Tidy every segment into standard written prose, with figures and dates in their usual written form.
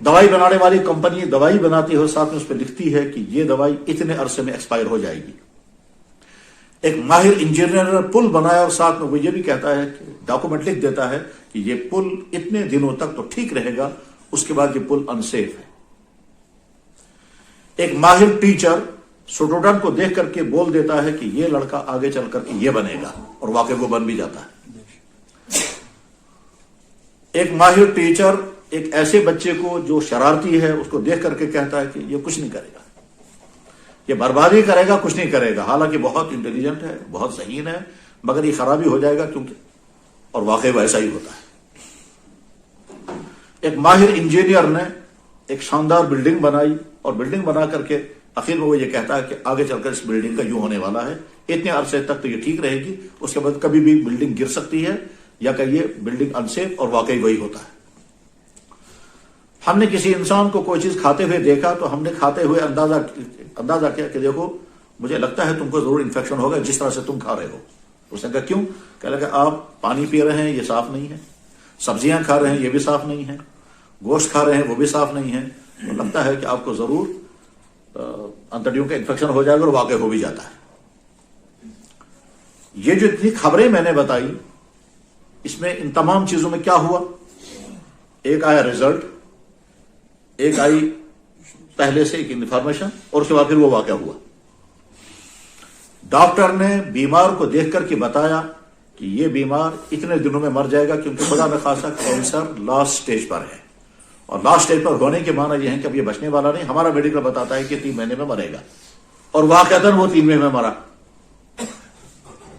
دوائی بنانے والی کمپنی دوائی بناتی ہے، ساتھ میں اس پہ لکھتی ہے کہ یہ دوائی اتنے عرصے میں ایکسپائر ہو جائے گی۔ ایک ماہر انجینئر نے پل بنایا اور ساتھ میں وہ یہ بھی کہتا ہے کہ ڈاکومنٹ لکھ دیتا ہے کہ یہ پل اتنے دنوں تک تو ٹھیک رہے گا، اس کے بعد یہ پل انسیف ہے۔ ایک ماہر ٹیچر اسٹوڈنٹ کو دیکھ کر کے بول دیتا ہے کہ یہ لڑکا آگے چل کر کے یہ بنے گا، اور واقعی وہ بن بھی جاتا ہے۔ ایک ماہر ٹیچر ایک ایسے بچے کو جو شرارتی ہے اس کو دیکھ کر کے کہتا ہے کہ یہ کچھ نہیں کرے گا، یہ بربادی کرے گا، کچھ نہیں کرے گا، حالانکہ بہت انٹیلیجنٹ ہے، بہت ذہین ہے، مگر یہ خرابی ہو جائے گا کیونکہ، اور واقعی ویسا ہی ہوتا ہے۔ ایک ماہر انجینئر نے ایک شاندار بلڈنگ بنائی، اور بلڈنگ بنا کر کے آخر میں وہ یہ کہتا ہے کہ آگے چل کر اس بلڈنگ کا یوں ہونے والا ہے، اتنے عرصے تک تو یہ ٹھیک رہے گی، اس کے بعد کبھی بھی بلڈنگ گر سکتی ہے، یا کہ یہ بلڈنگ انسیف، اور واقعی وہی ہوتا ہے۔ ہم نے کسی انسان کو کوئی چیز کھاتے ہوئے دیکھا تو ہم نے کھاتے ہوئے اندازہ کیا کہ دیکھو مجھے لگتا ہے تم کو ضرور انفیکشن ہوگا جس طرح سے تم کھا رہے ہو۔ اس نے کہا کیوں؟ کہا کہ آپ پانی پی رہے ہیں، یہ صاف نہیں ہے، سبزیاں کھا رہے ہیں، یہ بھی صاف نہیں ہے، گوشت کھا رہے ہیں، وہ بھی صاف نہیں ہے، تو لگتا ہے کہ آپ کو ضرور انتڑیوں کا انفیکشن ہو جائے گا، اور واقع ہو بھی جاتا ہے۔ یہ جو اتنی خبریں میں نے بتائی، اس میں ان تمام چیزوں میں کیا ہوا؟ ایک آیا ریزلٹ، ایک آئی پہلے سے ایک انفارمیشن، اور اس کے بعد پھر وہ واقعہ ہوا۔ ڈاکٹر نے بیمار کو دیکھ کر کے بتایا کہ یہ بیمار اتنے دنوں میں مر جائے گا، کیونکہ خدا نخواستہ کینسر لاسٹ سٹیج پر ہے، اور لاسٹ سٹیج پر ہونے کے معنی یہ ہے کہ اب یہ بچنے والا نہیں۔ ہمارا میڈیکل بتاتا ہے کہ 3 مہینے میں مرے گا، اور واقعتاً وہ 3 مہینے میں مرا۔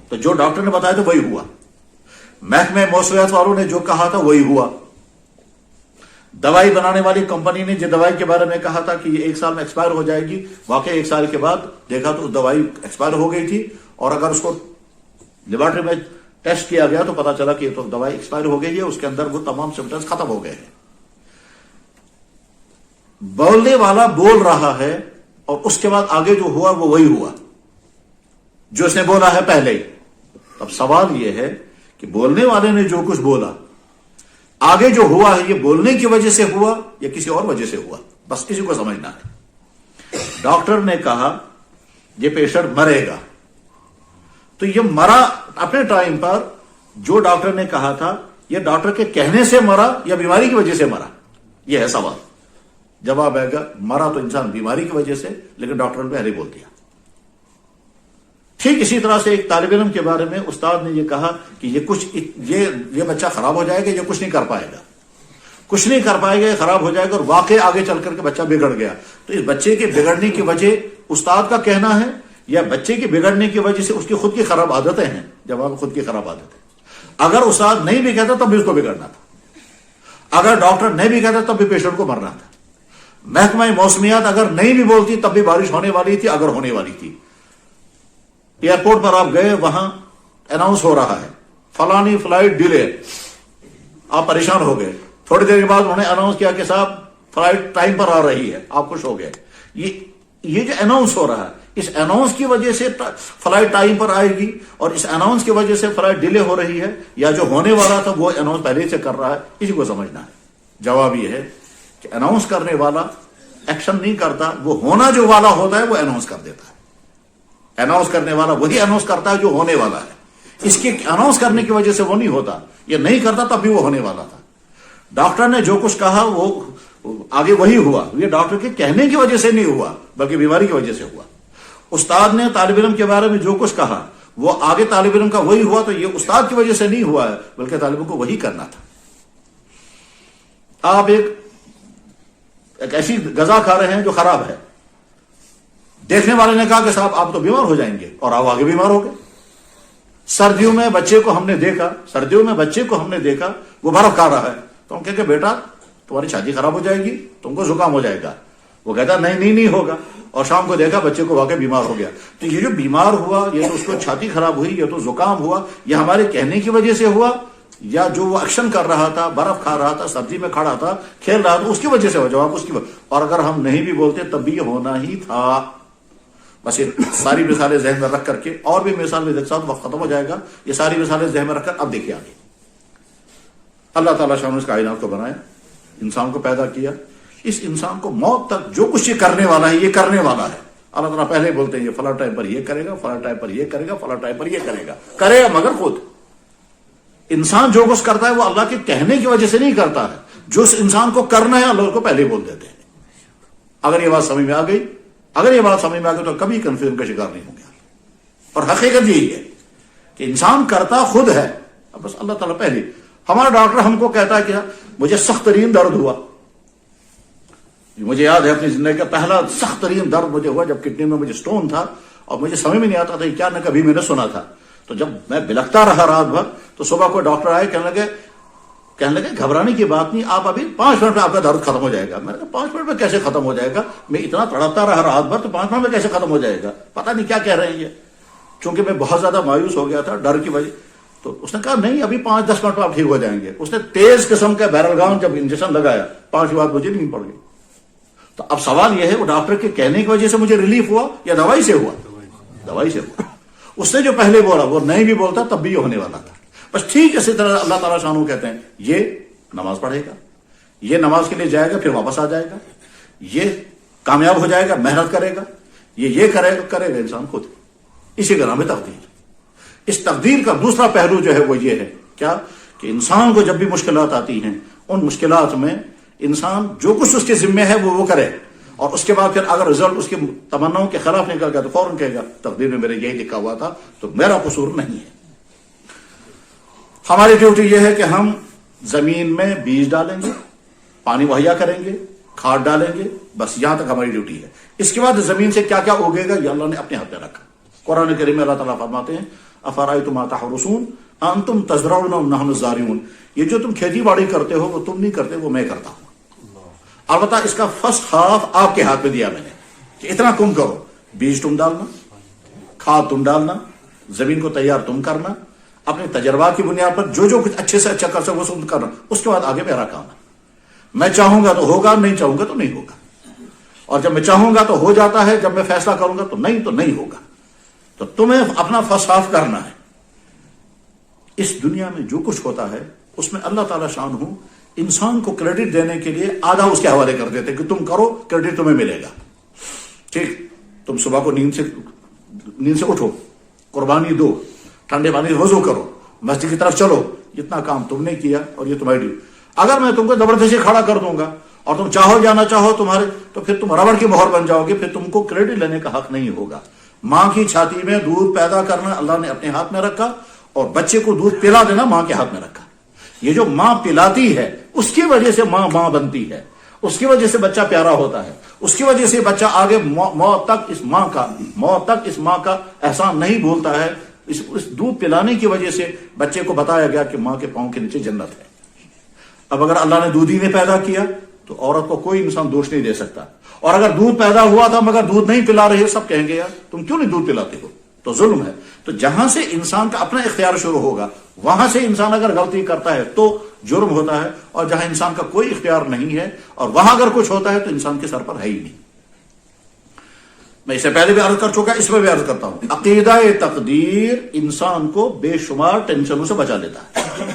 تو جو ڈاکٹر نے بتایا تو وہی ہوا، محکمہ موسمیات والوں نے جو کہا تھا وہی ہوا، دوائی بنانے والی کمپنی نے جو دوائی کے بارے میں کہا تھا کہ یہ 1 سال میں ایکسپائر ہو جائے گی، واقعی 1 سال کے بعد دیکھا تو دوائی ایکسپائر ہو گئی تھی، اور اگر اس کو لیبارٹری میں ٹیسٹ کیا گیا تو پتا چلا کہ یہ تو دوائی ایکسپائر ہو گئی ہے، اس کے اندر وہ تمام سمپٹمز ختم ہو گئے ہیں۔ بولنے والا بول رہا ہے، اور اس کے بعد آگے جو ہوا وہ وہی ہوا جو اس نے بولا ہے پہلے ہی۔ اب سوال یہ ہے کہ بولنے والے نے جو کچھ بولا، آگے جو ہوا ہے یہ بولنے کی وجہ سے ہوا یا کسی اور وجہ سے ہوا، بس کسی کو سمجھنا ہے۔ ڈاکٹر نے کہا یہ پیشنٹ مرے گا، تو یہ مرا اپنے ٹائم پر، جو ڈاکٹر نے کہا تھا یہ ڈاکٹر کے کہنے سے مرا یا بیماری کی وجہ سے مرا؟ یہ ہے سوال۔ جواب آئے گا مرا تو انسان بیماری کی وجہ سے، لیکن ڈاکٹر نے پہلے بول دیا۔ ٹھیک اسی طرح سے ایک طالب علم کے بارے میں استاد نے یہ کہا کہ یہ بچہ خراب ہو جائے گا، یہ کچھ نہیں کر پائے گا، کچھ نہیں کر پائے گا، یہ خراب ہو جائے گا، اور واقعی آگے چل کر کے بچہ بگڑ گیا۔ تو اس بچے کے بگڑنے کی وجہ استاد کا کہنا ہے، یا بچے کے بگڑنے کی وجہ سے اس کی خود کی خراب عادتیں ہیں؟ جواب خود کی خراب عادتیں۔ اگر استاد نہیں بھی کہتا تب بھی اس کو بگڑنا تھا، اگر ڈاکٹر نہیں بھی کہتا تب بھی پیشنٹ کو مرنا تھا، محکمہ موسمیات اگر نہیں بھی بولتی تب بھی بارش ہونے والی تھی، اگر ہونے والی تھی۔ ایئرپورٹ پر آپ گئے، وہاں اناؤنس ہو رہا ہے فلانی فلائٹ ڈیلے، آپ پریشان ہو گئے، تھوڑی دیر کے بعد انہوں نے اناؤنس کیا کہ صاحب فلائٹ ٹائم پر آ رہی ہے، آپ خوش ہو گئے۔ یہ جو اناؤنس ہو رہا ہے، اس اناؤنس کی وجہ سے فلائٹ ٹائم پر آئے گی، اور اس اناؤنس کی وجہ سے فلائٹ ڈیلے ہو رہی ہے، یا جو ہونے والا تھا وہ اناؤنس پہلے سے کر رہا ہے؟ اسی کو سمجھنا ہے۔ جواب یہ ہے کہ اناؤنس کرنے والا ایکشن نہیں کرتا، وہ ہونا جو والا ہوتا ہے وہ اناؤنس کر دیتا ہے۔ اناؤنس کرنے والا وہی اناؤنس کرتا ہے جو ہونے والا ہے، اس کے اناؤنس کرنے کی وجہ سے وہ نہیں ہوتا، یہ نہیں کرتا تب بھی وہ ہونے والا تھا۔ ڈاکٹر نے جو کچھ کہا وہ آگے وہی ہوا، یہ ڈاکٹر کے کہنے کی وجہ سے نہیں ہوا بلکہ بیماری کی وجہ سے ہوا۔ استاد نے طالب علم کے بارے میں جو کچھ کہا وہ آگے طالب علم کا وہی ہوا، تو یہ استاد کی وجہ سے نہیں ہوا ہے بلکہ طالب علم کو وہی کرنا تھا۔ آپ ایک ایسی غذا کھا رہے ہیں جو خراب ہے، دیکھنے والے نے کہا کہ صاحب آپ تو بیمار ہو جائیں گے، اور آپ آگے بیمار ہو گئے۔ سردیوں میں بچے کو ہم نے دیکھا وہ برف کھا رہا ہے، تو ہم کہیں کہ بیٹا تمہاری چھاتی خراب ہو جائے گی، تم کو زکام ہو جائے گا، وہ کہتا نہیں ہوگا، اور شام کو دیکھا بچے کو واقعی بیمار ہو گیا۔ تو یہ جو بیمار ہوا، یہ تو اس کو چھاتی خراب ہوئی، یہ تو زکام ہوا، یہ ہمارے کہنے کی وجہ سے ہوا، یا جو وہ ایکشن کر رہا تھا، برف کھا رہا تھا، سبزی میں کھڑا تھا، کھیل رہا تھا، اس کی وجہ سے ہو؟ جواب اس کی وجہ۔ اور اگر ہم نہیں بھی بولتے تب بھی یہ ہونا ہی تھا۔ بس یہ ساری مثالیں ذہن میں رکھ کر کے، اور بھی مثال میں ساتھ وقت ختم ہو جائے گا، یہ ساری مثالیں ذہن میں رکھ کر اب دیکھیے آگے۔ اللہ تعالیٰ شاہ نے اس کائنات کو بنایا، انسان کو پیدا کیا، اس انسان کو موت تک جو کچھ یہ کرنے والا ہے یہ کرنے والا ہے. اللہ تعالیٰ پہلے بولتے ہیں یہ فلاں ٹائم پر یہ کرے گا، فلاں ٹائم پر یہ کرے گا، فلاں ٹائم پر یہ کرے گا. کرے گا مگر خود. انسان جو کچھ کرتا ہے وہ اللہ کے کہنے کی وجہ سے نہیں کرتا ہے. جو اس انسان کو کرنا ہے اللہ اس کو پہلے بول دیتے ہیں. اگر یہ بات سمجھ میں آ گئی، اگر یہ بات سمجھ میں آ گئی تو کبھی کنفیوژن کا شکار نہیں ہو گیا. اور حقیقت یہی ہے کہ انسان کرتا خود ہے، بس اللہ تعالیٰ پہلے. ہمارا ڈاکٹر ہم کو کہتا ہے کہ مجھے سخت ترین درد ہوا. مجھے یاد ہے اپنی زندگی کا پہلا سخت ترین درد مجھے ہوا جب کڈنی میں مجھے سٹون تھا، اور مجھے سمجھ میں نہیں آتا تھا کیا، نہ کبھی میں نے سنا تھا. تو جب میں بلکتا رہا رات بھر تو صبح کو ڈاکٹر آئے، کہنے لگے گھبرانے کی بات نہیں، آپ ابھی 5 منٹ میں آپ کا درد ختم ہو جائے گا. میں نے کہا 5 منٹ میں کیسے ختم ہو جائے گا؟ میں اتنا تڑپتا رہا رات بھر تو 5 منٹ میں کیسے ختم ہو جائے گا؟ پتہ نہیں کیا کہہ رہے ہیں یہ. چونکہ میں بہت زیادہ مایوس ہو گیا تھا ڈر کی وجہ. تو اس نے کہا نہیں ابھی 5-10 منٹ میں آپ ٹھیک ہو جائیں گے. اس نے تیز قسم کا بیرلگام جب انجیکشن لگایا 5 بعد مجھے نیند پڑ گئی. تو اب سوال یہ ہے وہ ڈاکٹر کے کہنے کی وجہ سے مجھے ریلیف ہوا یا دوائی سے ہوا؟ دوائی سے ہوا. اس نے جو پہلے بولا وہ نہیں بھی بولتا تب بھی یہ ہونے والا تھا. بس ٹھیک اسی طرح اللہ تعالیٰ شانو کہتے ہیں یہ نماز پڑھے گا، یہ نماز کے لیے جائے گا پھر واپس آ جائے گا، یہ کامیاب ہو جائے گا، محنت کرے گا، یہ کرے گا انسان خود. اسی کا نام ہے تقدیر. اس تقدیر کا دوسرا پہلو جو ہے وہ یہ ہے کیا کہ انسان کو جب بھی مشکلات آتی ہیں ان مشکلات میں انسان جو کچھ اس کے ذمے ہے وہ کرے، اور اس کے بعد پھر اگر رزلٹ اس کی تمناؤں کے خلاف نکل گیا تو فوراً کہے گا تقدیر میں میرے یہی لکھا ہوا تھا تو میرا قصور نہیں ہے. ہماری ڈیوٹی یہ ہے کہ ہم زمین میں بیج ڈالیں گے، پانی مہیا کریں گے، کھاد ڈالیں گے، بس یہاں تک ہماری ڈیوٹی ہے. اس کے بعد زمین سے کیا کیا اگے گا یہ اللہ نے اپنے ہاتھ میں رکھا. قرآن کریم میں اللہ تعالیٰ فرماتے ہیں افرأیتم ما تحرثون انتم تزرعون ام نحن الزارعون. یہ جو تم کھیتی باڑی کرتے ہو وہ تم نہیں کرتے، وہ میں کرتا ہوں. البتہ اس کا فرسٹ ہاف آپ کے ہاتھ میں دیا میں نے کہ اتنا تم کرو، بیج تم ڈالنا، کھاد تم ڈالنا، زمین کو تیار تم کرنا، اپنے تجربات کی بنیاد پر جو کچھ اچھے سے اچھا کر سکو وہ کرنا. اس کے بعد آگے میرا کام ہے. میں چاہوں گا تو ہوگا، نہیں چاہوں گا تو نہیں ہوگا. اور جب میں چاہوں گا تو ہو جاتا ہے، جب میں فیصلہ کروں گا تو نہیں ہوگا. تو تمہیں اپنا فرسٹ ہاف کرنا ہے. اس دنیا میں جو کچھ ہوتا ہے اس میں اللہ تعالیٰ شان ہوں انسان کو کریڈٹ دینے کے لیے آدھا اس کے حوالے کر دیتے کہ تم کرو کریڈٹ تمہیں ملے گا. ٹھیک، تم صبح کو نیند سے اٹھو، قربانی دو، ٹھنڈے پانی سے وضو کرو، مسجد کی طرف چلو، اتنا کام تم نے کیا اور یہ تمہاری ڈیوٹی. اگر میں تم کو زبردستی کھڑا کر دوں گا اور تم چاہو یا نہ چاہو تمہارے، تو پھر تم ربڑ کی مہر بن جاؤ گے، پھر تم کو کریڈٹ لینے کا حق نہیں ہوگا. ماں کی چھاتی میں دودھ پیدا کرنا اللہ نے اپنے ہاتھ میں رکھا، اور بچے کو دودھ پلا دینا ماں کے ہاتھ میں رکھا. یہ جو ماں پلاتی ہے اس کی وجہ سے ماں بنتی ہے، اس کی وجہ سے بچہ پیارا ہوتا ہے، اس کی وجہ سے بچہ آگے موت تک اس ماں کا احسان نہیں بھولتا ہے. اس دودھ پلانے کی وجہ سے بچے کو بتایا گیا کہ ماں کے پاؤں کے نیچے جنت ہے. اب اگر اللہ نے دودھ ہی نے پیدا کیا تو عورت کو کوئی انسان دوش نہیں دے سکتا. اور اگر دودھ پیدا ہوا تھا مگر دودھ نہیں پلا رہے، سب کہیں گے یار تم کیوں نہیں دودھ پلاتے ہو، تو ظلم ہے. تو جہاں سے انسان کا اپنا اختیار شروع ہوگا وہاں سے انسان اگر غلطی کرتا ہے تو جرم ہوتا ہے، اور جہاں انسان کا کوئی اختیار نہیں ہے اور وہاں اگر کچھ ہوتا ہے تو انسان کے سر پر ہے ہی نہیں. میں اسے پہلے بھی عرض کر چکا، اس میں بھی عرض کرتا ہوں، عقیدہ تقدیر انسان کو بے شمار ٹینشنوں سے بچا لیتا ہے.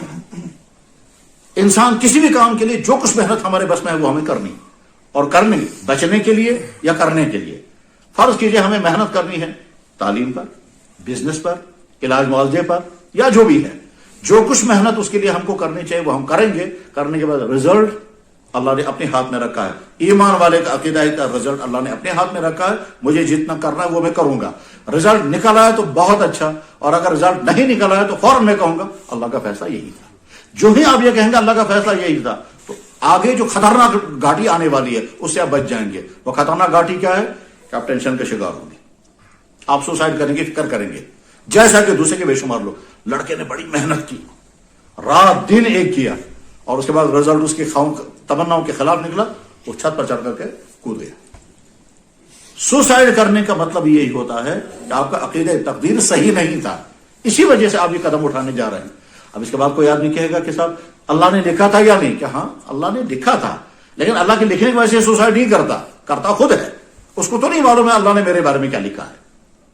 انسان کسی بھی کام کے لیے جو کچھ محنت ہمارے بس میں ہے وہ ہمیں کرنی، اور کرنے بچنے کے لیے یا کرنے کے لیے. فرض کیجئے ہمیں محنت کرنی ہے تعلیم پر، بزنس پر، علاج معالجے پر، یا جو بھی ہے، جو کچھ محنت اس کے لیے ہم کو کرنی چاہیے وہ ہم کریں گے. کرنے کے بعد رزلٹ اللہ نے اپنے ہاتھ میں رکھا ہے. ایمان والے کا عقیدہ ہے کا رزلٹ اللہ نے اپنے ہاتھ میں رکھا ہے. مجھے جتنا کرنا ہے وہ میں کروں گا. رزلٹ نکل آیا تو بہت اچھا، اور اگر رزلٹ نہیں نکل آیا تو فوراً میں کہوں گا اللہ کا فیصلہ یہی تھا. جو ہی آپ یہ کہیں گے اللہ کا فیصلہ یہی تھا تو آگے جو خطرناک گھاٹی آنے والی ہے اس سے آپ بچ جائیں گے. وہ خطرناک گھاٹی کیا ہے کہ آپ ٹینشن کے شکار ہوں گے، آپ سوسائڈ کریں گے، فکر کریں گے. جیسا کہ دوسرے کے بے شمار لوگ، لڑکے نے بڑی محنت کی، رات دن ایک کیا، اور اس کے بعد رزلٹ اس کی تمناؤں کے خلاف نکلا، وہ چھت پر چڑھ کر کے کود گیا. سوسائڈ کرنے کا مطلب یہی ہوتا ہے کہ آپ کا عقیدہ تقدیر صحیح نہیں تھا، اسی وجہ سے آپ یہ قدم اٹھانے جا رہے ہیں. اب اس کے بعد کوئی آدمی کہے گا کہ صاحب اللہ نے لکھا تھا یا نہیں، کہ ہاں اللہ نے لکھا تھا، لیکن اللہ کے لکھنے کی وجہ سے سوسائڈ نہیں کرتا خود ہے. اس کو تو نہیں معلوم ہے اللہ نے میرے بارے میں کیا لکھا ہے،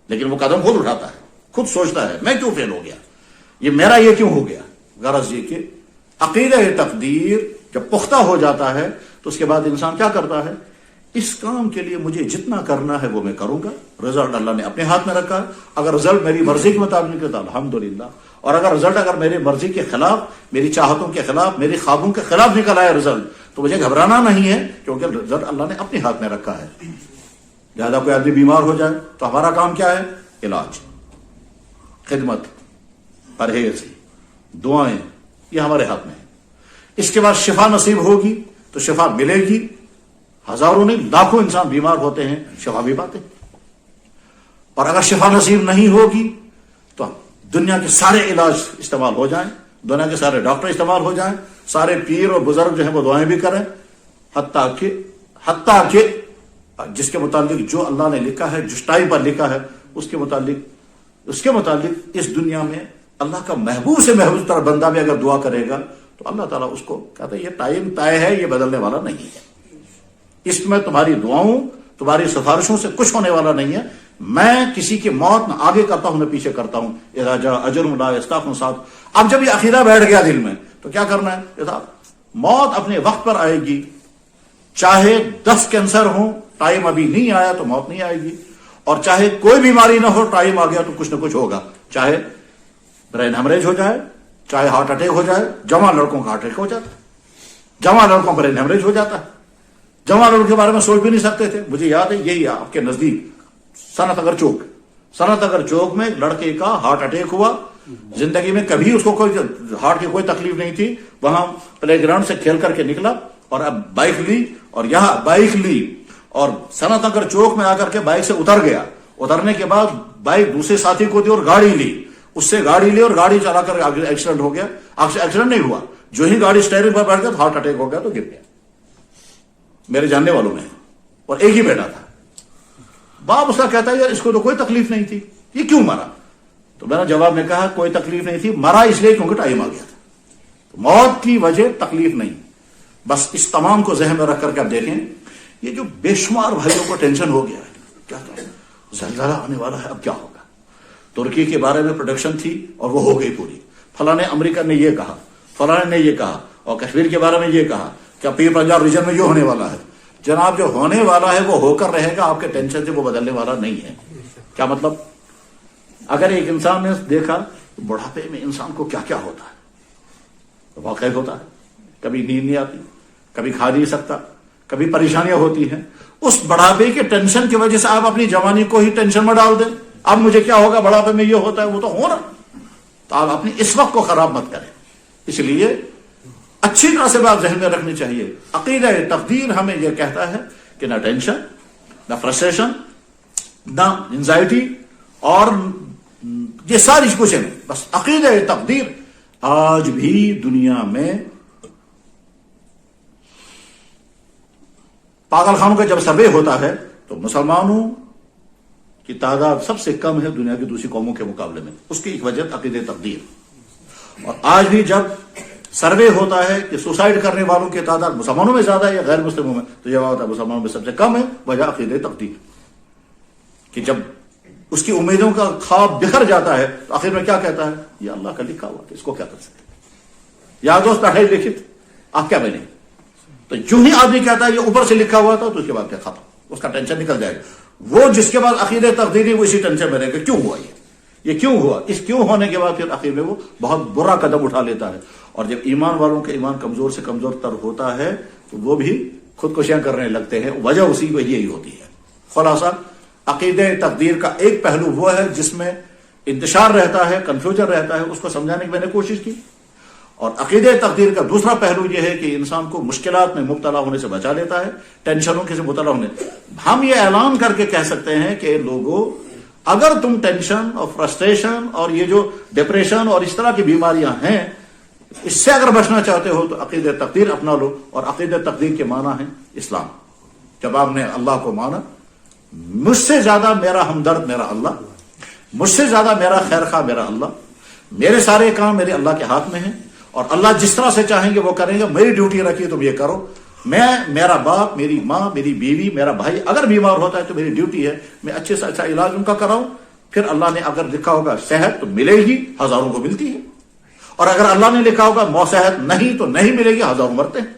لیکن وہ قدم خود اٹھاتا ہے، خود سوچتا ہے میں کیوں فیل ہو گیا، یہ میرا یہ کیوں ہو گیا. غرض یہ کہ عقیدہ تقدیر جب پختہ ہو جاتا ہے تو اس کے بعد انسان کیا کرتا ہے؟ اس کام کے لیے مجھے جتنا کرنا ہے وہ میں کروں گا، رزلٹ اللہ نے اپنے ہاتھ میں رکھا ہے، اگر رزلٹ میری مرضی کے مطابق نکلتا الحمدللہ، اور اگر رزلٹ اگر میری مرضی کے خلاف، میری چاہتوں کے خلاف، میری خوابوں کے خلاف نکل آیا رزلٹ، تو مجھے گھبرانا نہیں ہے، کیونکہ رزلٹ اللہ نے اپنے ہاتھ میں رکھا ہے۔ لہٰذا کوئی آدمی بیمار ہو جائے تو ہمارا کام کیا ہے؟ علاج، خدمت، پرہیز، دعائیں، یہ ہمارے ہاتھ میں ہے۔ اس کے بعد شفا نصیب ہوگی تو شفا ملے گی، ہزاروں نہیں لاکھوں انسان بیمار ہوتے ہیں، شفا بھی پاتے ہیں۔ اور اگر شفا نصیب نہیں ہوگی تو دنیا کے سارے علاج استعمال ہو جائیں، دنیا کے سارے ڈاکٹر استعمال ہو جائیں، سارے پیر اور بزرگ جو ہیں وہ دعائیں بھی کریں، حتیٰ کہ جس کے متعلق جو اللہ نے لکھا ہے، جس ٹائم پر لکھا ہے، اس کے متعلق اس دنیا میں اللہ کا محبوب سے محبوب تر بندہ بھی اگر دعا کرے گا تو اللہ تعالیٰ اس کو کہتا ہے یہ ٹائم طے ہے، یہ بدلنے والا نہیں ہے، اس میں تمہاری دعاؤں، تمہاری سفارشوں سے کچھ ہونے والا نہیں ہے، میں کسی کی موت نہ آگے کرتا ہوں نہ پیچھے کرتا ہوں۔ اذا جاء اجر لا یستأخرون ساعۃ۔ اب جب یہ عقیدہ بیٹھ گیا دل میں تو کیا کرنا ہے؟ موت اپنے وقت پر آئے گی، چاہے 10 کینسر ہوں، ٹائم ابھی نہیں آیا تو موت نہیں آئے گی، اور چاہے کوئی بیماری نہ ہو، ٹائم آ گیا تو کچھ نہ کچھ ہوگا، چاہے برین ہیمریج ہو جائے، چاہے ہارٹ اٹیک ہو جائے۔ جوان لڑکوں کا ہارٹ اٹیک ہو جاتا ہے، جوان لڑکوں برین ہیمریج ہو جاتا ہے، جوان لڑکوں کے بارے میں سوچ بھی نہیں سکتے تھے۔ مجھے یاد ہے، یہی آپ کے نزدیک صنعت اگر چوک میں لڑکے کا ہارٹ اٹیک ہوا، زندگی میں کبھی اس کو کوئی ہارٹ کی کوئی تکلیف نہیں تھی، وہاں پلے گراؤنڈ سے کھیل کر کے نکلا اور اب بائک لی، اور یہاں بائک لی اور صنعت نگر چوک میں آ کر کے بائک سے اتر گیا، اترنے کے بعد بائک دوسرے ساتھی کو دی اور گاڑی لی، اس سے گاڑی لی اور گاڑی چلا کر ایکسیڈنٹ ہو گیا۔ ایکسیڈنٹ نہیں ہوا، جو ہی گاڑی اسٹیئرنگ پر بیٹھ گیا تو ہارٹ اٹیک ہو گیا تو گر گیا، میرے جاننے والوں میں، اور ایک ہی بیٹا تھا۔ باپ اس کا کہتا ہے یار اس کو تو کوئی تکلیف نہیں تھی، یہ کیوں مرا؟ تو میں نے جواب میں کہا کوئی تکلیف نہیں تھی، مرا اس لیے کیونکہ ٹائم آ گیا تھا۔ تو موت کی وجہ تکلیف نہیں، بس اس تمام کو ذہن میں رکھ کر کے آپ دیکھیں، یہ جو بے شمار بھائیوں کو ٹینشن ہو گیا ہے، کیا کہیں زلزلہ آنے والا ہے، اب کیا ہوگا؟ ترکی کے بارے میں پروڈکشن تھی اور وہ ہو گئی پوری، فلاں امریکہ نے یہ کہا، فلاں نے یہ کہا، اور کشمیر کے بارے میں یہ کہا کہ پیر پنجاب ریجن میں یہ ہونے والا ہے۔ جناب جو ہونے والا ہے وہ ہو کر رہے گا، آپ کے ٹینشن سے وہ بدلنے والا نہیں ہے۔ کیا مطلب؟ اگر ایک انسان نے دیکھا بڑھاپے میں انسان کو کیا کیا ہوتا ہے، تو واقعی ہوتا ہے، کبھی نیند نہیں آتی، کبھی کھا نہیں سکتا، کبھی پریشانیاں ہوتی ہیں، اس بڑھاپے کے ٹینشن کی وجہ سے آپ اپنی جوانی کو ہی ٹینشن میں ڈال دیں، اب مجھے کیا ہوگا، بڑھاپے میں یہ ہوتا ہے، وہ تو ہونا، تو آپ اپنی اس وقت کو خراب مت کریں۔ اس لیے اچھی طرح سے بات ذہن میں رکھنی چاہیے، عقیدہ تقدیر ہمیں یہ کہتا ہے کہ نہ ٹینشن، نہ فرسٹریشن، نہ انزائٹی، اور یہ ساری کچھ نہیں، بس عقیدہ تقدیر۔ آج بھی دنیا میں پاگل خانوں کا جب سروے ہوتا ہے تو مسلمانوں کی تعداد سب سے کم ہے دنیا کی دوسری قوموں کے مقابلے میں، اس کی ایک وجہ عقیدہ تقدیر۔ اور آج بھی جب سروے ہوتا ہے کہ سوسائڈ کرنے والوں کی تعداد مسلمانوں میں زیادہ ہے یا غیر مسلموں میں، تو جواب ہوتا ہے مسلمانوں میں سب سے کم ہے، وجہ عقیدہ تقدیر، کہ جب اس کی امیدوں کا خواب بکھر جاتا ہے تو آخر میں کیا کہتا ہے، یہ اللہ کا لکھا ہوا کہ اس کو کیا کر سکتے، یا دوست پڑھائی لکھت آپ کیا بنیں۔ تو جو ہی آدمی کہتا ہے یہ اوپر سے لکھا ہوا تھا تو اس کے بعد کیا ختم، اس کا ٹینشن نکل جائے گا۔ وہ جس کے بعد عقیدہ تقدیری وہ اسی ٹینشن میں رہے گا، کیوں ہوا یہ کیوں ہوا، اس کیوں ہونے کے بعد پھر آخر میں وہ بہت برا قدم اٹھا لیتا ہے۔ اور جب ایمان والوں کا ایمان کمزور سے کمزور تر ہوتا ہے تو وہ بھی خودکشیاں کرنے لگتے ہیں، وجہ اسی کو یہی ہوتی ہے۔ خلاصہ عقیدہ تقدیر کا ایک پہلو وہ ہے جس میں انتشار رہتا ہے، کنفیوژن رہتا ہے، اس کو سمجھانے کی میں نے کوشش کی، اور عقیدہ تقدیر کا دوسرا پہلو یہ ہے کہ انسان کو مشکلات میں مبتلا ہونے سے بچا لیتا ہے، ٹینشنوں کے سے مبتلا ہونے۔ ہم یہ اعلان کر کے کہہ سکتے ہیں کہ لوگوں، اگر تم ٹینشن اور فرسٹریشن اور یہ جو ڈپریشن اور اس طرح کی بیماریاں ہیں، اس سے اگر بچنا چاہتے ہو تو عقیدہ تقدیر اپنا لو، اور عقیدہ تقدیر کے معنی ہے اسلام۔ جب آپ نے اللہ کو مانا، مجھ سے زیادہ میرا ہمدرد میرا اللہ، مجھ سے زیادہ میرا خیر خواہ میرا اللہ، میرے سارے کام میرے اللہ کے ہاتھ میں ہیں، اور اللہ جس طرح سے چاہیں گے وہ کریں گے، میری ڈیوٹی رکھی تم یہ کرو۔ میں، میرا باپ، میری ماں، میری بیوی، میرا بھائی اگر بیمار ہوتا ہے تو میری ڈیوٹی ہے میں اچھے سے اچھا علاج ان کا کراؤں۔ پھر اللہ نے اگر لکھا ہوگا صحت تو ملے گی، ہزاروں کو ملتی ہے، اور اگر اللہ نے لکھا ہوگا صحت نہیں تو نہیں ملے گی، ہزاروں مرتے ہیں۔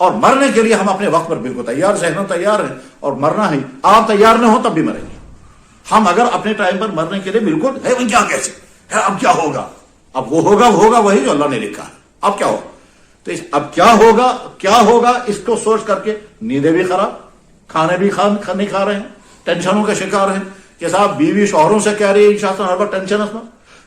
اور مرنے کے لیے ہم اپنے وقت پر بالکل تیار، ذہن تیار ہیں، اور مرنا ہے، آپ تیار نہ ہو تب بھی مریں گے. ہم اگر اپنے ٹائم پر مرنے کے لیے بالکل ہے، کیا کیسے ہے، اب کیا ہوگا، اب وہ ہوگا وہی جو اللہ نے لکھا ہے، اب کیا ہوگا. تو اب کیا ہوگا اس کو سوچ کر کے نیندیں بھی خراب، کھانے بھی نہیں کھا رہے ہیں، ٹینشنوں کا شکار ہیں کہ صاحب بیوی شوہروں سے کہہ رہی ہے انشاءاللہ ہر وقت ٹینشن ہے،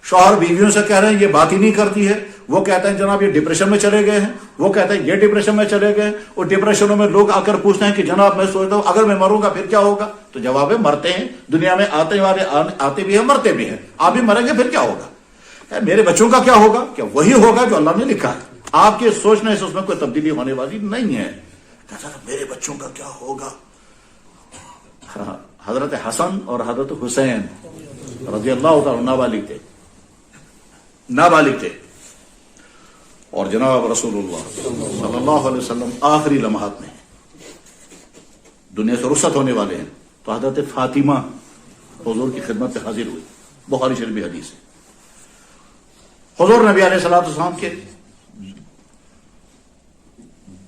شوہر بیویوں سے کہہ رہے ہیں یہ بات ہی نہیں کرتی ہے، وہ کہتے ہیں جناب یہ ڈپریشن میں چلے گئے ہیں، وہ کہتے ہیں یہ ڈپریشن میں چلے گئے ہیں. اور ڈپریشنوں میں لوگ آ کر پوچھتے ہیں کہ جناب میں سوچتا ہوں اگر میں مروں گا پھر کیا ہوگا. تو جواب ہے مرتے ہیں، دنیا میں آتے بھی ہیں، مرتے بھی ہیں، آپ بھی مریں گے پھر کیا ہوگا. میرے بچوں کا کیا ہوگا، کیا وہی ہوگا جو اللہ نے لکھا ہے. آپ کے سوچنے سے اس میں کوئی تبدیلی ہونے والی نہیں ہے. میرے بچوں کا کیا ہوگا. حضرت حسن اور حضرت حسین رضی اللہ تعالیٰ نابالغ تھے، اور جناب رسول اللہ صلی اللہ علیہ وسلم آخری لمحات میں دنیا سے رخصت ہونے والے ہیں. تو حضرت فاطمہ حضور کی خدمت پہ حاضر ہوئی. بخاری شریف میں حدیث ہے. حضور نبی علیہ الصلوۃ والسلام کے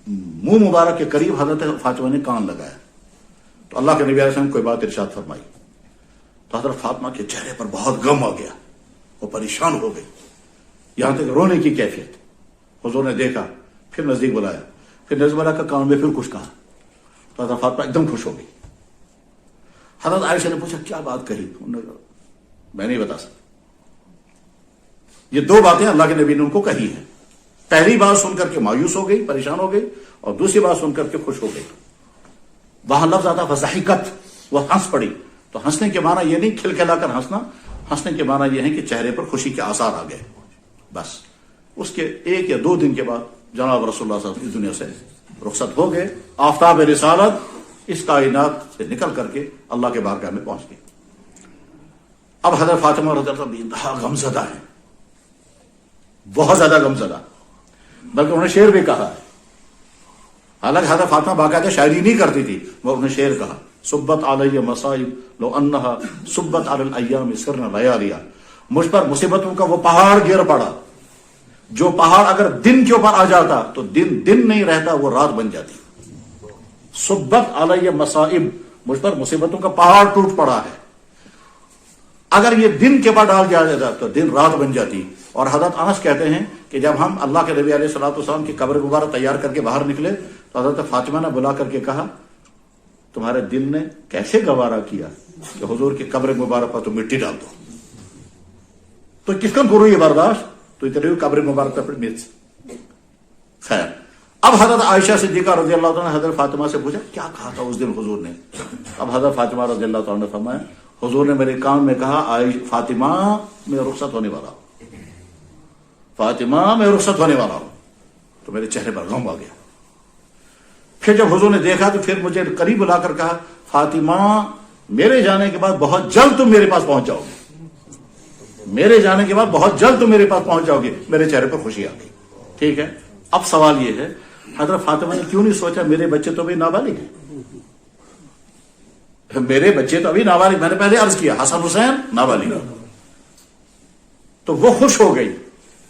منہ مبارک کے قریب حضرت فاطمہ نے کان لگایا تو اللہ کے نبی علیہ السلام کوئی بات ارشاد فرمائی. تو حضرت فاطمہ کے چہرے پر بہت غم آ گیا، وہ پریشان ہو گئی، یہاں تک رونے کی کیفیت. حضور نے دیکھا، پھر نزدیک بلایا، پھر نزدیک بلا کر کان میں پھر کچھ کہا. تو حضرت فاطمہ ایک دم خوش ہو گئی. حضرت عائشہ نے پوچھا کیا بات کہی، میں نہیں بتا سکتا. یہ دو باتیں اللہ کے نبی نے ان کو کہی ہیں. پہلی بات سن کر کے مایوس ہو گئی، پریشان ہو گئی، اور دوسری بات سن کر کے خوش ہو گئی. وہاں لفظ آتا فضحکت، وہ ہنس پڑی. تو ہنسنے کے معنی یہ نہیں کھلکھلا کر ہنسنا، ہنسنے کے معنی یہ ہے کہ چہرے پر خوشی کے آثار آ گئے. بس اس کے 1 یا 2 دن کے بعد جناب رسول اللہ صلی اللہ علیہ وسلم اس دنیا سے رخصت ہو گئے. آفتاب رسالت اس کائنات سے نکل کر کے اللہ کے بارگاہ میں پہنچ گئے. اب حضرت فاطمہ رضی اللہ عنہا انتہا غمزدہ ہے، بہت زیادہ غمزدہ، بلکہ انہوں نے شعر بھی کہا ہے. حالانکہ حضرت فاطمہ باقاعدہ شاعری نہیں کرتی تھی، وہ انہوں نے شعر کہا صبت علی مصائب لو انہا صبت علی الایام سرن لیالیا. مجھ پر مصیبتوں کا وہ پہاڑ گر پڑا، جو پہاڑ اگر دن کے اوپر آ جاتا تو دن نہیں رہتا، وہ رات بن جاتی. صبت علی مصائب، مجھ پر مصیبتوں کا پہاڑ ٹوٹ پڑا ہے، اگر یہ دن کے اوپر ڈال دیا جاتا تو دن رات بن جاتی. اور حضرت انس کہتے ہیں کہ جب ہم اللہ کے نبی علیہ الصلوۃ والسلام کی قبر مبارک تیار کر کے باہر نکلے تو حضرت فاطمہ نے بلا کر کے کہا تمہارے دل نے کیسے گوارا کیا کہ حضور کی قبر مبارک پر تو مٹی ڈال دو. تو کس کا کرو یہ برداشت، تو اتنے قبر مبارک پر مرچ. خیر، اب حضرت عائشہ صدیقہ رضی اللہ تعالیٰ نے حضرت فاطمہ سے پوچھا کیا کہا تھا اس دن حضور نے. اب حضرت فاطمہ رضی اللہ تعالیٰ نے فرمایا حضور نے میرے کان میں کہا فاطمہ میں رخصت ہونے والا ہوں، فاطمہ میں رخصت ہونے والا ہوں. تو میرے چہرے پر غم آ گیا. پھر جب حضور نے دیکھا تو پھر مجھے قریب بلا کر کہا فاطمہ میرے جانے کے بعد بہت جلد تم میرے پاس پہنچ جاؤ گے، میرے جانے کے بعد بہت جلد تم میرے پاس پہنچ جاؤ گے. میرے چہرے پر خوشی آ گئی. ٹھیک ہے، اب سوال یہ ہے حضرت فاطمہ نے کیوں نہیں سوچا میرے بچے تو ابھی نابالغ ہیں، میرے بچے تو ابھی نابالغ، میں نے پہلے عرض کیا حسن حسین نابالغ. تو وہ خوش ہو گئی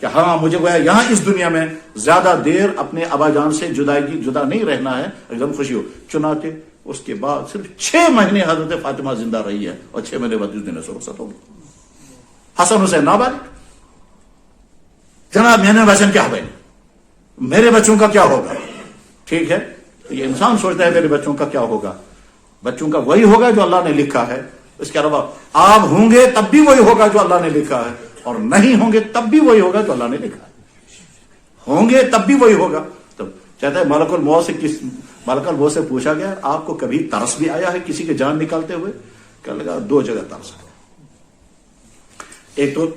کہ ہاں مجھے گویا یہاں اس دنیا میں زیادہ دیر اپنے ابا جان سے جدا نہیں رہنا ہے. ایک دم خوشی ہو. چنانچہ اس کے بعد صرف 6 مہینے حضرت فاطمہ زندہ رہی ہے، اور 6 مہینے بعد اس دنیا سے رخصت ہو گئی. حسن حسین نابالغ. جناب میں نے ویسے کیا بھائی، میرے بچوں کا کیا ہوگا. ٹھیک ہے، یہ انسان سوچتا ہے میرے بچوں کا کیا ہوگا. بچوں کا وہی ہوگا جو اللہ نے لکھا ہے. اس کے علاوہ آپ ہوں گے تب بھی وہی ہوگا جو اللہ نے لکھا ہے، اور نہیں ہوں گے تب بھی وہی ہوگا جو اللہ نے لکھا ہے. ہوں گے تب بھی وہی ہوگا. تو چاہتا ہے ملک الموت سے پوچھا گیا آپ کو کبھی ترس بھی آیا ہے کسی کے جان نکالتے ہوئے؟ کہنے لگا 2 جگہ ترس آیا. ایک تو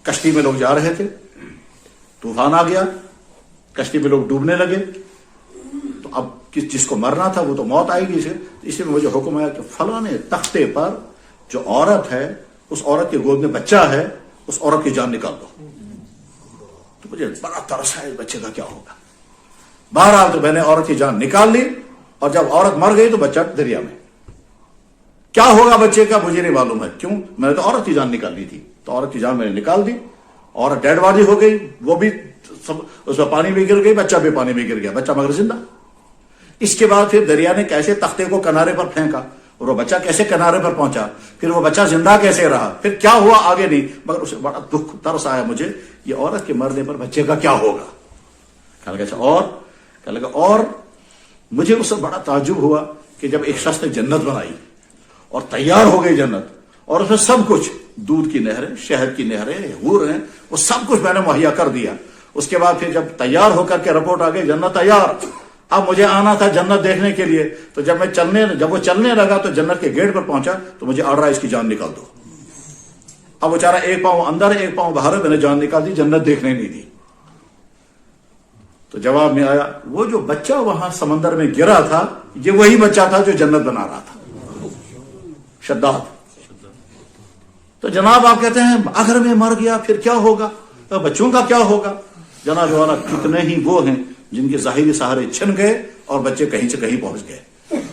کشتی میں لوگ جا رہے تھے، طوفان آ گیا، کشتی میں لوگ ڈوبنے لگے. تو اب جس کو مرنا تھا وہ تو موت آئے گی. اس لیے مجھے حکم آیا کہ فلاں تختے پر جو عورت ہے اس عورت کے گود میں بچہ ہے، اس عورت کی جان نکال دو. تو مجھے بڑا ترس ہے اس بچے کا کیا ہوگا. بہرحال تو میں نے عورت کی جان نکال لی، اور جب عورت مر گئی تو بچہ دریا میں. کیا ہوگا بچے کا مجھے نہیں معلوم ہے. کیوں؟ میں نے تو عورت کی جان نکالنی تھی. تو عورت کی جان میں نے نکال دی، عورت ڈیڈ باڈی ہو گئی، وہ بھی اس میں پانی میں گر گئی، بچہ بھی پانی میں گر گیا، بچہ مگر زندہ. اس کے بعد پھر دریا نے کیسے تختے کو کنارے پر پھینکا اور وہ بچہ کیسے کنارے پر پہنچا، پھر وہ بچہ زندہ کیسے رہا، پھر کیا ہوا آگے نہیں، مگر اسے بڑا دکھ ترس آیا مجھے، یہ عورت کے مرنے پر بچے کا کیا ہوگا. کہنے لگا اور مجھے اس سے بڑا تعجب ہوا کہ جب ایک شخص نے جنت بنائی اور تیار ہو گئی جنت، اور اس میں سب کچھ، دودھ کی نہریں، شہد کی نہریں، حور ہیں، وہ سب کچھ میں نے مہیا کر دیا. اس کے بعد پھر جب تیار ہو کر کے رپورٹ آ گئی جنت تیار، اب مجھے آنا تھا جنت دیکھنے کے لیے، تو جب وہ چلنے لگا تو جنت کے گیٹ پر پہنچا تو مجھے آ رہا ہے اس کی جان نکال دو. اب وہ چارہ ایک پاؤں اندر ایک پاؤں باہر ہے، میں نے جان نکال دی، جنت دیکھنے نہیں دی. تو جواب میں آیا وہ جو بچہ وہاں سمندر میں گرا تھا یہ وہی بچہ تھا جو جنت بنا رہا تھا، شداد. تو جناب آپ کہتے ہیں اگر میں مر گیا پھر کیا ہوگا، تو بچوں کا کیا ہوگا. جناب والا کتنے ہی وہ ہیں جن کے ظاہری سہارے چھن گئے اور بچے کہیں سے کہیں پہنچ گئے،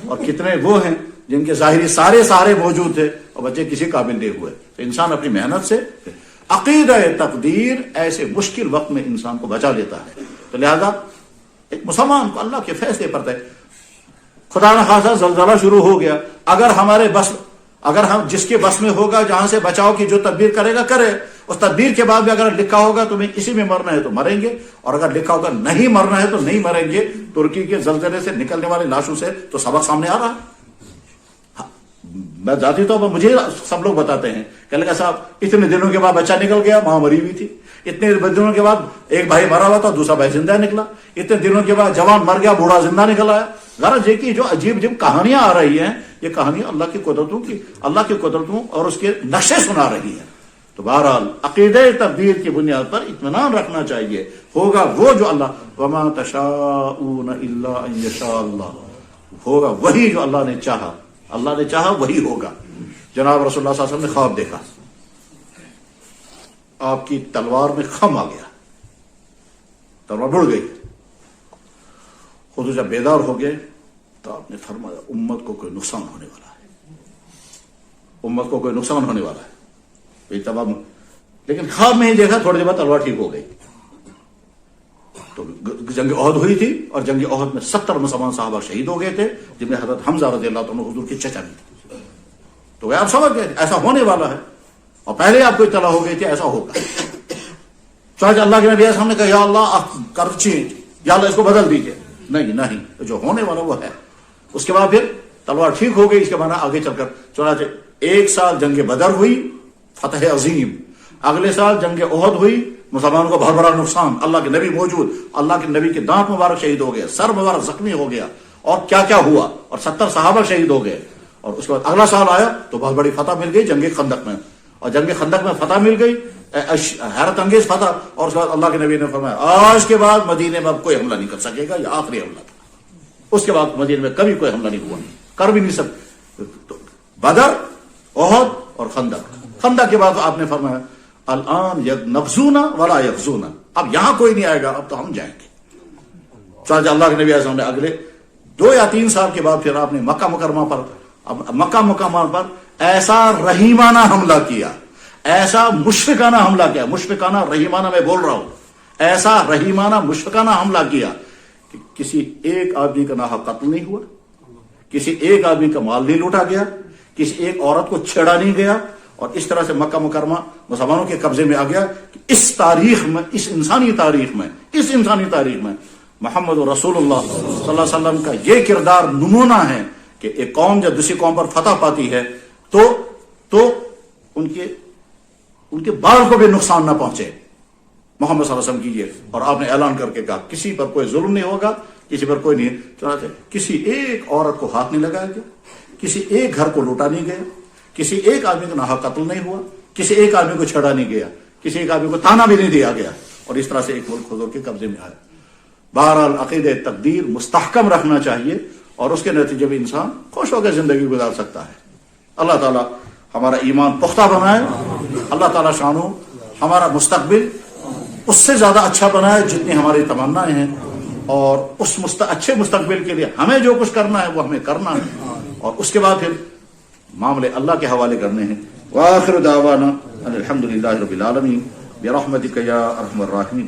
اور کتنے وہ ہیں جن کے ظاہری سارے سہارے موجود تھے اور بچے کسی قابل نہیں ہوئے. تو انسان اپنی محنت سے عقیدہ تقدیر ایسے مشکل وقت میں انسان کو بچا لیتا ہے. تو لہذا ایک مسلمان کو اللہ کے فیصلے پر ہے. خدا نہ خاصا زلزلہ شروع ہو گیا، اگر ہم جس کے بس میں ہوگا جہاں سے بچاؤ کی جو تدبیر کرے گا کرے، اس تدبیر کے بعد بھی اگر لکھا ہوگا تمہیں اسی میں مرنا ہے تو مریں گے، اور اگر لکھا ہوگا نہیں مرنا ہے تو نہیں مریں گے. ترکی کے زلزلے سے نکلنے والی لاشوں سے تو سبق سامنے آ رہا ہے. میں ذاتی طور پر مجھے سب لوگ بتاتے ہیں کہ لگا صاحب اتنے دنوں کے بعد بچہ نکل گیا، ماں مری ہوئی تھی، اتنے دنوں کے بعد ایک بھائی مرا ہوا تھا دوسرا بھائی زندہ نکلا، اتنے دنوں کے بعد جوان مر گیا بوڑھا زندہ نکل آیا. غرض یہ کہ جو عجیب عجیب کہانیاں آ رہی ہیں یہ کہانیاں اللہ کی قدرتوں اور اس کے نقشے سنا رہی ہیں. تو بہرحال عقیدہ تقدیر کی بنیاد پر اطمینان رکھنا چاہیے، ہوگا وہ جو اللہ، وما تشاءون الا ان یشاء اللہ، ہوگا وہی جو اللہ نے چاہا، اللہ نے چاہا وہی ہوگا. جناب رسول اللہ صلی اللہ علیہ وسلم نے خواب دیکھا، آپ کی تلوار میں خم آ گیا، تلوار بڑھ گئی. خود جب بیدار ہو گئے تو آپ نے فرمایا امت کو کوئی نقصان ہونے والا ہے، امت کو کوئی نقصان ہونے والا ہے. تمام لیکن خواب میں ہی دیکھا تھوڑی دیر بعد تلوار ٹھیک ہو گئی. تو جنگ احد ہوئی تھی اور جنگ احد میں 70 مسلمان صحابہ شہید ہو گئے تھے، جن میں حضرت حمزہ رضی اللہ عنہ حضور کے چچا بھی تھے. تو آپ سمجھ گئے ایسا ہونے والا ہے، اور پہلے آپ کو اطلاع ہو گئی تھی ایسا ہوگا. چاہے اللہ کے نبی ہم نے کہا یا اللہ کر چینج، یا اللہ اس کو بدل دیجیے، نہیں جو ہونے والا وہ ہے. اس کے بعد پھر تلوار ٹھیک ہو گئی. اس کے بعد آگے چل کر چنانچہ 1 سال جنگ بدر ہوئی، فتح عظیم. اگلے سال جنگ احد ہوئی، مسلمانوں کو بہت بڑا نقصان، اللہ کے نبی موجود، اللہ کے نبی کے دانت مبارک شہید ہو گئے، سر مبارک زخمی ہو گیا، اور کیا کیا ہوا، اور 70 صحابہ شہید ہو گئے. اور اس کے بعد اگلا سال آیا تو بہت بڑی فتح مل گئی جنگ خندق میں، اور جنگ خندق میں فتح مل گئی، حیرت انگیز فتح. اور اس کے بعد اللہ کے نبی نے فرمایا آج کے بعد مدینے میں اب کوئی حملہ نہیں کر سکے گا، یہ آخری حملہ تھا. اس کے بعد مدینے میں کبھی کوئی حملہ نہیں ہوا، کر بھی نہیں سکتے. بدر، احد اور خندق کے بعد آپ نے فرمایا الان نغزونا ولا یغزونا، اب یہاں کوئی نہیں آئے گا، اب تو ہم جائیں گے. چنانچہ اللہ کے نبی نے اگلے 2 یا 3 سال کے بعد پھر آپ نے مکہ مکرمہ پر ایسا رحیمانہ حملہ کیا، ایسا مشفقانہ حملہ کیا، مشفقانہ رحیمانہ میں بول رہا ہوں، ایسا رحیمانہ مشفقانہ حملہ کیا کہ کسی ایک آدمی کا ناحق قتل نہیں ہوا، کسی ایک آدمی کا مال نہیں لوٹا گیا، کسی ایک عورت کو چھیڑا نہیں گیا. اور اس طرح سے مکہ مکرمہ مسلمانوں کے قبضے میں آ گیا کہ اس تاریخ میں، اس انسانی تاریخ میں محمد رسول اللہ صلی اللہ علیہ وسلم کا یہ کردار نمونہ ہے کہ ایک قوم جب دوسری قوم پر فتح پاتی ہے تو ان کے بال کو بھی نقصان نہ پہنچے. محمد صلی اللہ علیہ وسلم کیجیے. اور آپ نے اعلان کر کے کہا کسی پر کوئی ظلم نہیں ہوگا، کسی پر کوئی نہیں. چنانچہ کسی ایک عورت کو ہاتھ نہیں لگایا گیا، کسی ایک گھر کو لوٹا نہیں گیا، کسی ایک آدمی کو ناحق قتل نہیں ہوا، کسی ایک آدمی کو چھڑا نہیں گیا، کسی ایک آدمی کو تانا بھی نہیں دیا گیا، اور اس طرح سے ایک ملک حضور کے قبضے میں آیا. بہرحال عقیدہ تقدیر مستحکم رکھنا چاہیے، اور اس کے نتیجے میں انسان خوش ہو کر زندگی گزار سکتا ہے. اللہ تعالیٰ ہمارا ایمان پختہ بنائے، اللہ تعالیٰ شانو ہمارا مستقبل اس سے زیادہ اچھا بنائے جتنی ہماری تمنائیں ہیں، اور اس اچھے مستقبل کے لیے ہمیں جو کچھ کرنا ہے وہ ہمیں کرنا ہے، اور اس کے بعد پھر معاملے اللہ کے حوالے کرنے ہیں. وآخر دعوانا الحمدللہ رب العالمین برحمتک یا ارحم الراحمین.